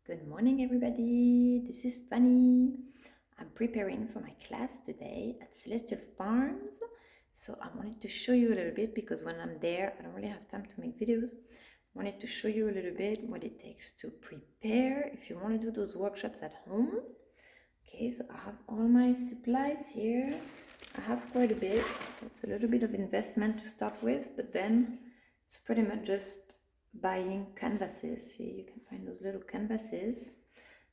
Good morning, everybody. This is Fanny. I'm preparing for my class today at Celestial Farms. So I wanted to show you a little bit because when I'm there, I don't really have time to make videos. I wanted to show you a little bit what it takes to prepare if you want to do those workshops at home. Okay, so I have all my supplies here. I have quite a bit, so it's a little bit of investment to start with, but then it's pretty much just buying canvases. Here you can find those little canvases.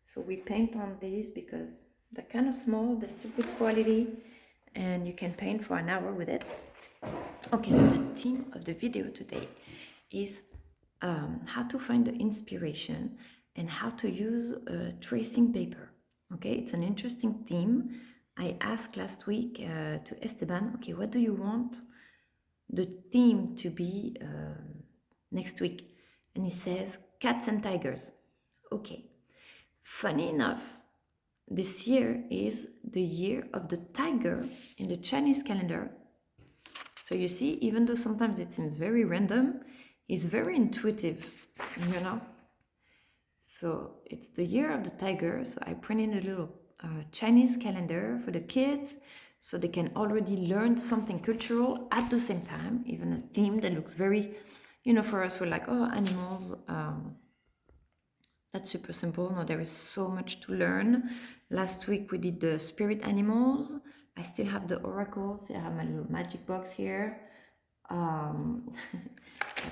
So we paint on these because they're kind of small, they're still good quality, and you can paint for an hour with it. Okay, so the theme of the video today is how to find the inspiration and how to use tracing paper. Okay, it's an interesting theme. I asked last week to Esteban, okay, what do you want the theme to be next week? And he says cats and tigers. Okay, funny enough, this year is the year of the tiger in the Chinese calendar. So you see, even though sometimes it seems very random, it's very intuitive, you know? So it's the year of the tiger. So I printed a little Chinese calendar for the kids so they can already learn something cultural at the same time, even a theme that looks very, for us, we're like, oh, animals, that's super simple. No, there is so much to learn. Last week we did the spirit animals. I still have the oracles. I have my little magic box here. Got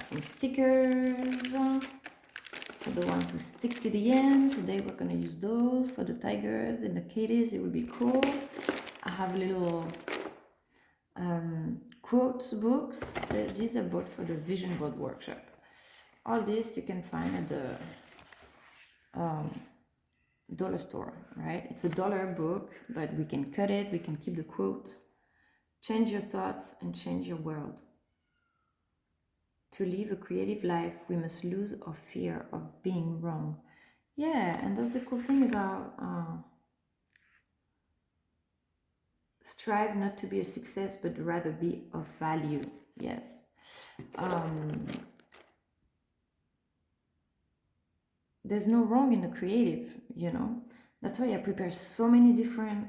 some stickers for the ones who stick to the end. Today we're gonna use those for the tigers and the kitties. It will be cool. I have little quotes books. These are bought for the vision board workshop. All this you can find at the dollar store, right? It's a dollar book, but we can cut it, we can keep the quotes. Change your thoughts and change your world. To live a creative life, we must lose our fear of being wrong. Yeah, and that's the cool thing about strive not to be a success, but rather be of value. Yes. There's no wrong in the creative, you know. That's why I prepare so many different,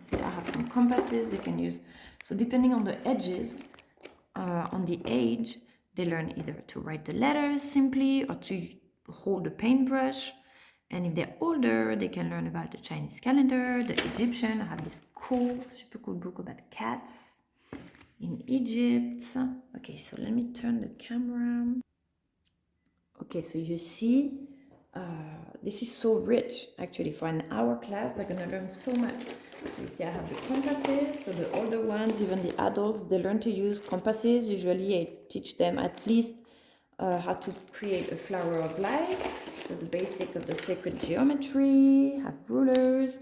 see, I have some compasses they can use. So depending on the edges, on the age, they learn either to write the letters simply or to hold a paintbrush. And if they're older, they can learn about the Chinese calendar, the Egyptian. I have this cool, super cool book about cats in Egypt. Okay, so let me turn the camera. Okay, so you see, this is so rich actually. For an hour class, they're gonna learn so much. So you see I have the compasses. So the older ones, even the adults, they learn to use compasses. Usually I teach them at least how to create a flower of life. So the basic of the sacred geometry, have rulers,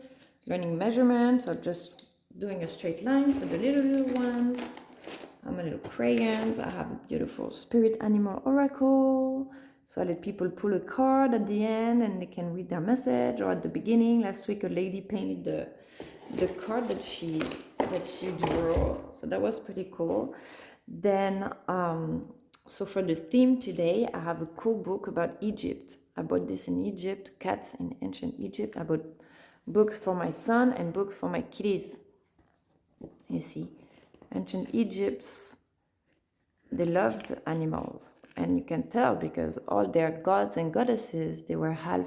learning measurements, or just doing a straight line for the little ones. My little crayons. I have a beautiful spirit animal oracle. So I let people pull a card at the end and they can read their message. Or at the beginning, last week a lady painted the card that she drew. So that was pretty cool. Then so for the theme today, I have a cool book about Egypt. I bought this in Egypt, cats in ancient Egypt. I bought books for my son and books for my kitties. You see, ancient Egypt's, they loved animals, and you can tell because all their gods and goddesses, they were half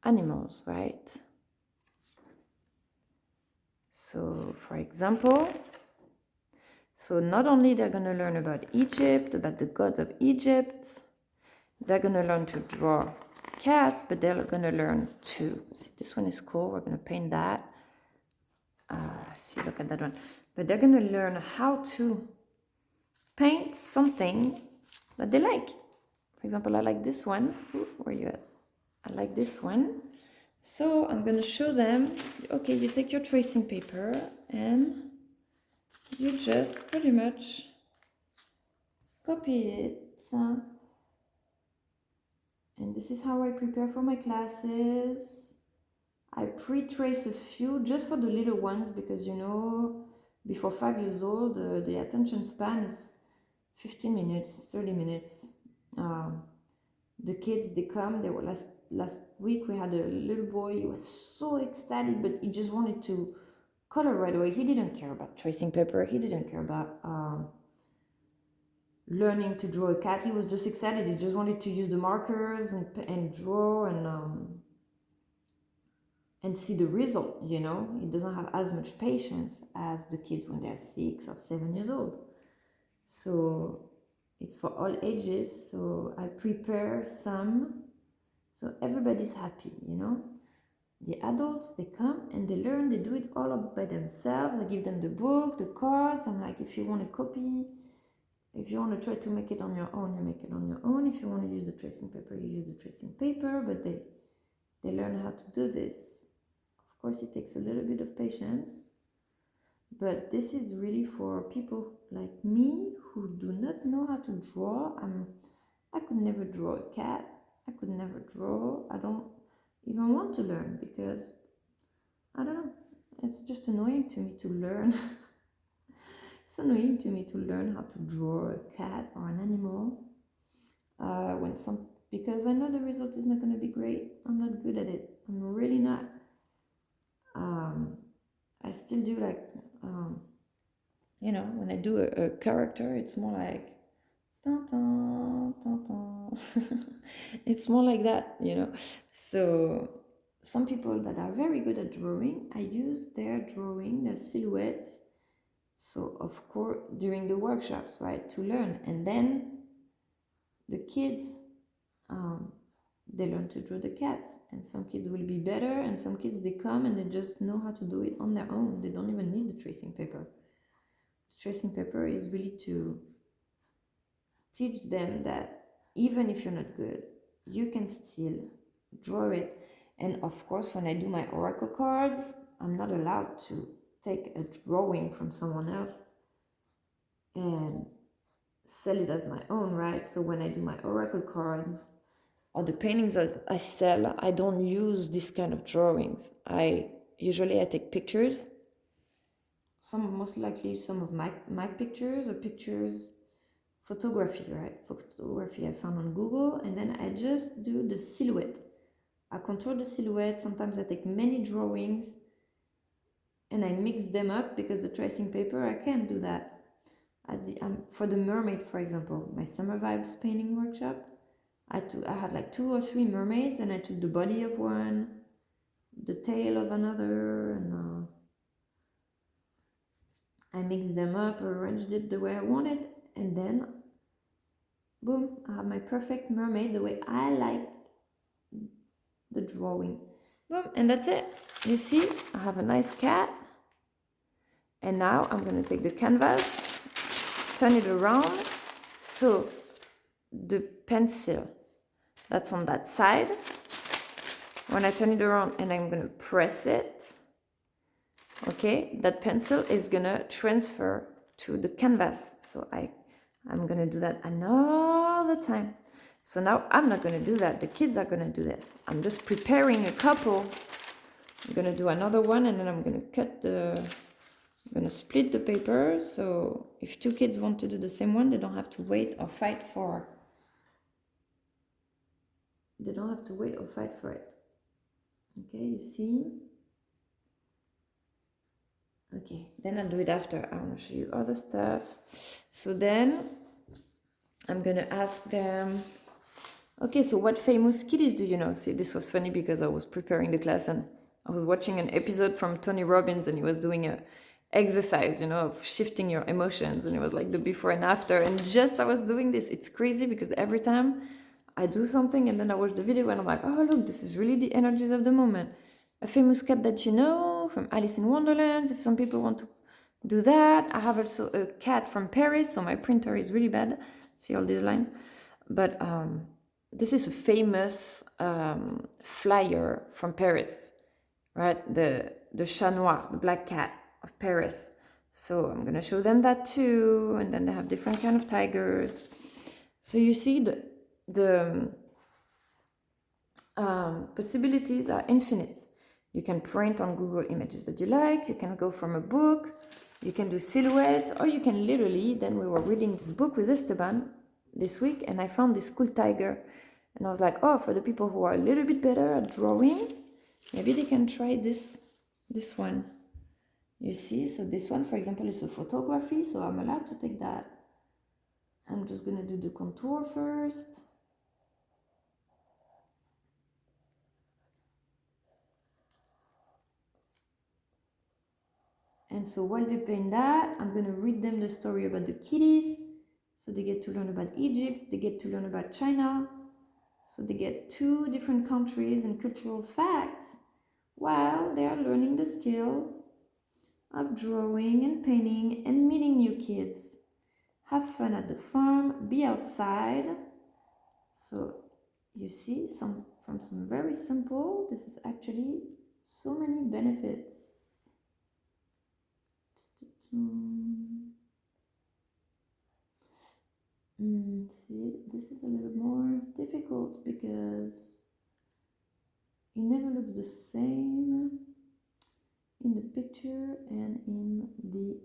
animals, right? So for example, so not only they're going to learn about Egypt, about the gods of Egypt, they're going to learn to draw cats, but they're going to learn to, see, this one is cool, we're going to paint that. See, look at that one. But they're going to learn how to paint something that they like. For example, I like this one. Ooh, where are you at? I like this one. So I'm going to show them, okay, you take your tracing paper and you just pretty much copy it. And this is how I prepare for my classes. I pre-trace a few just for the little ones because, you know, before 5 years old, the attention span is 15 minutes, 30 minutes. The kids, they come. They were last week. We had a little boy. He was so excited, but he just wanted to color right away. He didn't care about tracing paper. He didn't care about learning to draw a cat. He was just excited. He just wanted to use the markers and draw and see the result. You know, he doesn't have as much patience as the kids when they're 6 or 7 years old. So it's for all ages. So I prepare some, so everybody's happy. You know, the adults, they come and they learn. They do it all up by themselves. I give them the book, the cards. I'm like, if you want a copy, if you want to try to make it on your own, you make it on your own. If you want to use the tracing paper, you use the tracing paper. But they learn how to do this. Of course, it takes a little bit of patience, but this is really for people like me who do not know how to draw. I could never draw a cat. I could never draw. I don't even want to learn because I don't know. It's just annoying to me to learn. It's annoying to me to learn how to draw a cat or an animal because I know the result is not going to be great. I'm not good at it. I'm really not. I still do like, you know, when I do a character, it's more like, dun, dun, dun, dun. It's more like that, you know. So some people that are very good at drawing, I use their drawing, their silhouettes. So of course, during the workshops, right, to learn. And then the kids, they learn to draw the cats. And some kids will be better, and some kids, they come and they just know how to do it on their own. They don't even need the tracing paper. The tracing paper is really to teach them that even if you're not good, you can still draw it. And of course, when I do my oracle cards, I'm not allowed to take a drawing from someone else and sell it as my own, right? So when I do my oracle cards or the paintings that I sell, I don't use this kind of drawings. Usually I take pictures, most likely some of my pictures or pictures, photography, right? Photography I found on Google, and then I just do the silhouette. I contour the silhouette. Sometimes I take many drawings and I mix them up because the tracing paper, I can't do that. For the mermaid, for example, my summer vibes painting workshop, I had like 2 or 3 mermaids, and I took the body of one, the tail of another, and I mixed them up, arranged it the way I wanted, and then boom, I have my perfect mermaid the way I like the drawing. Boom, and that's it. You see, I have a nice cat. And now I'm going to take the canvas, turn it around. So the pencil that's on that side, when I turn it around and I'm going to press it, okay, that pencil is going to transfer to the canvas. So I'm going to do that another time. So now I'm not going to do that. The kids are going to do this. I'm just preparing a couple. I'm going to do another one, and then I'm going to I'm going to split the paper. So if 2 kids want to do the same one, they don't have to wait or fight for it. Okay, you see? Okay, then I'll do it after. I want to show you other stuff. So then I'm going to ask them, okay, so what famous kitties do you know? See, this was funny because I was preparing the class and I was watching an episode from Tony Robbins, and he was doing a exercise, you know, of shifting your emotions, and it was like the before and after, and just I was doing this. It's crazy because every time I do something and then I watch the video and I'm like, oh look, this is really the energies of the moment. A famous cat that you know from Alice in Wonderland, if some people want to do that. I have also a cat from Paris, so my printer is really bad, see all these lines, but this is a famous flyer from Paris, right? The Chat Noir, the black cat of Paris. So I'm gonna show them that too, and then they have different kind of tigers. So you see the possibilities are infinite. You can print on Google images that you like, you can go from a book, you can do silhouettes, or you can literally, then we were reading this book with Esteban this week, and I found this cool tiger And I was like, oh, for the people who are a little bit better at drawing, maybe they can try this one. You see, so this one, for example, is a photography, so I'm allowed to take that. I'm just gonna do the contour first. And so while they're doing that, I'm gonna read them the story about the kitties. So they get to learn about Egypt, they get to learn about China. So they get 2 different countries and cultural facts while they are learning the skill of drawing and painting and meeting new kids. Have fun at the farm, be outside. So you see, from some very simple, this is actually so many benefits. See, this is a little more difficult because it never looks the same in the picture and in the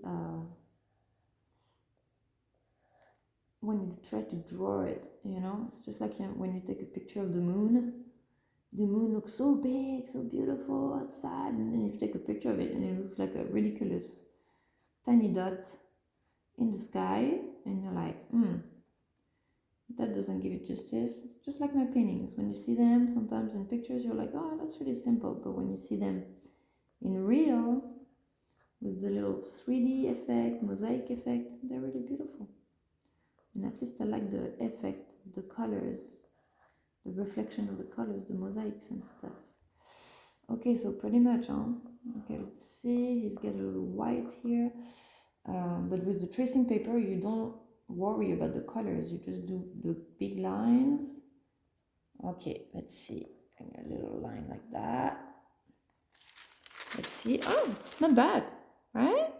when you try to draw it, you know, it's just like when you take a picture of the moon looks so big, so beautiful outside, and then you take a picture of it and it looks like a ridiculous tiny dot in the sky, and you're like, that doesn't give it justice. It's just like my paintings. When you see them sometimes in pictures, you're like, oh, that's really simple. But when you see them in real, with the little 3D effect, mosaic effect, they're really beautiful. And at least I like the effect, the colors, the reflection of the colors, the mosaics and stuff. Okay, so pretty much, okay, let's see, he's got a little white here. But with the tracing paper, you don't worry about the colors, you just do the big lines. Okay, let's see, a little line like that. Let's see, oh, not bad, right?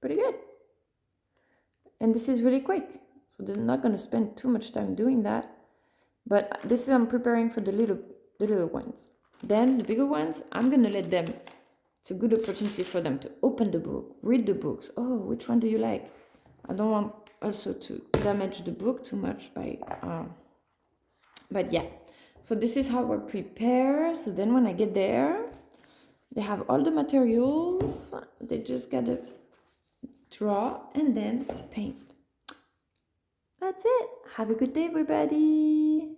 Pretty good. And this is really quick, so they're not going to spend too much time doing that. But this is, I'm preparing for the little ones. Then the bigger ones, I'm going to let them, it's a good opportunity for them to open the book, read the books. Oh, which one do you like? I don't want also to damage the book too much by, but yeah. So this is how I prepare. So then when I get there, they have all the materials. They just gotta draw and then paint. That's it. Have a good day, everybody.